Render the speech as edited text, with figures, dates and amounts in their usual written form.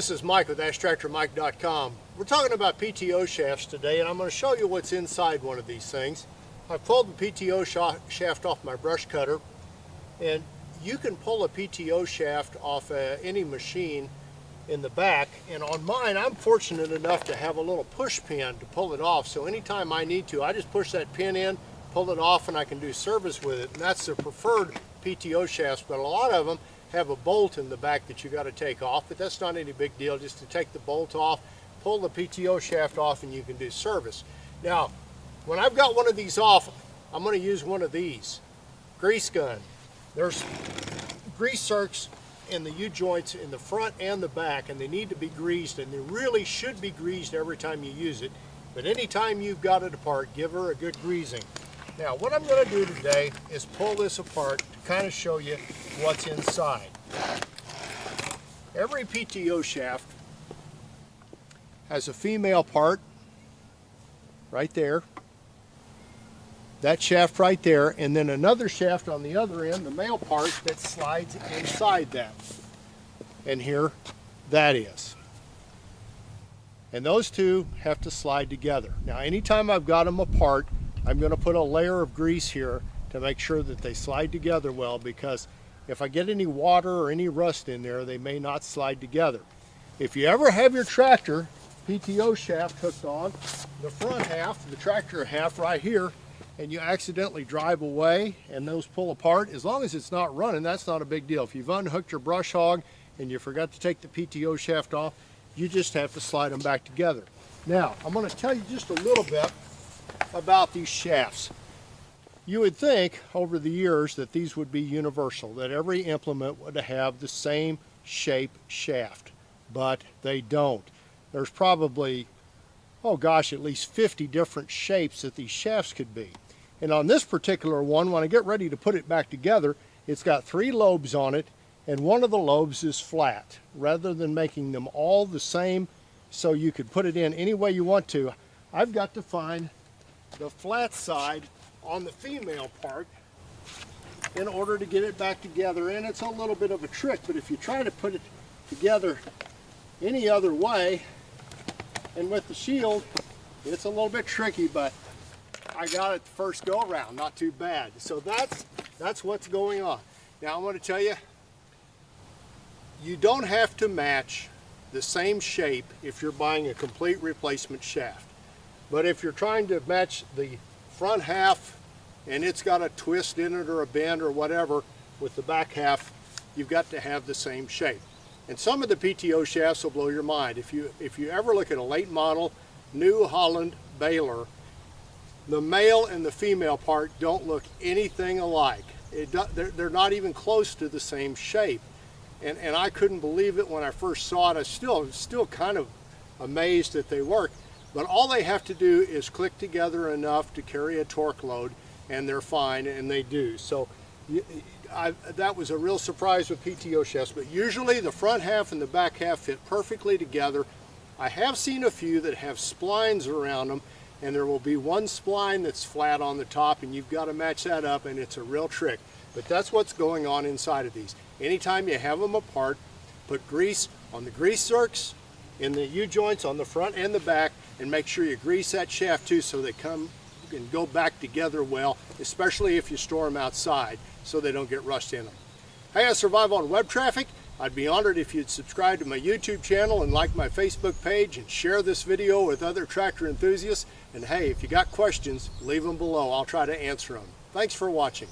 this is Mike with AshTractorMike.com. We're talking about PTO shafts today, and I'm going to show you what's inside one of these things. I pulled the PTO shaft off my brush cutter, and you can pull a PTO shaft off any machine in the back, and on mine I'm fortunate enough to have a little push pin to pull it off, so anytime I need to I just push that pin in, pull it off, and I can do service with it. And that's the preferred PTO shafts, but a lot of them have a bolt in the back that you got to take off, but that's not any big deal. Just to take the bolt off, pull the PTO shaft off, and you can do service. Now when I've got one of these off, I'm going to use one of these grease gun. There's grease zerks in the U-joints in the front and the back, and they need to be greased, and they really should be greased every time you use it. But anytime you've got it apart, give her a good greasing. Now what I'm going to do today is pull this apart to kind of show you what's inside. Every PTO shaft has a female part right there, that shaft right there, and then another shaft on the other end, the male part, that slides inside that. And here that is. And those two have to slide together. Now anytime I've got them apart, I'm going to put a layer of grease here to make sure that they slide together well, because if I get any water or any rust in there, they may not slide together. If you ever have your tractor PTO shaft hooked on the front half, the tractor half right here, and you accidentally drive away and those pull apart, as long as it's not running, that's not a big deal. If you've unhooked your brush hog and you forgot to take the PTO shaft off, you just have to slide them back together. Now I'm going to tell you just a little bit about these shafts. You would think over the years that these would be universal, that every implement would have the same shape shaft, but they don't. There's probably, oh gosh, at least 50 different shapes that these shafts could be. And on this particular one, when I get ready to put it back together, it's got 3 lobes on it, and one of the lobes is flat. Rather than making them all the same so you could put it in any way you want to, I've got to find the flat side on the female part in order to get it back together. And it's a little bit of a trick, but if you try to put it together any other way and with the shield, it's a little bit tricky, but I got it the first go around, not too bad. So that's what's going on. Now I'm going to tell you, you don't have to match the same shape if you're buying a complete replacement shaft. But if you're trying to match the front half and it's got a twist in it or a bend or whatever with the back half, you've got to have the same shape. And some of the PTO shafts will blow your mind. If you ever look at a late model New Holland baler, the male and the female part don't look anything alike. They're not even close to the same shape. And I couldn't believe it when I first saw it. I'm still kind of amazed that they work. But all they have to do is click together enough to carry a torque load, and they're fine, and they do. So that was a real surprise with PTO shafts, but usually the front half and the back half fit perfectly together. I have seen a few that have splines around them, and there will be one spline that's flat on the top, and you've got to match that up, and it's a real trick. But that's what's going on inside of these. Anytime you have them apart, put grease on the grease zerks, in the U-joints on the front and the back, and make sure you grease that shaft too so they come and go back together well, especially if you store them outside so they don't get rust in them. Hey, I survive on web traffic. I'd be honored if you'd subscribe to my YouTube channel and like my Facebook page and share this video with other tractor enthusiasts. And hey, if you got questions, leave them below. I'll try to answer them. Thanks for watching.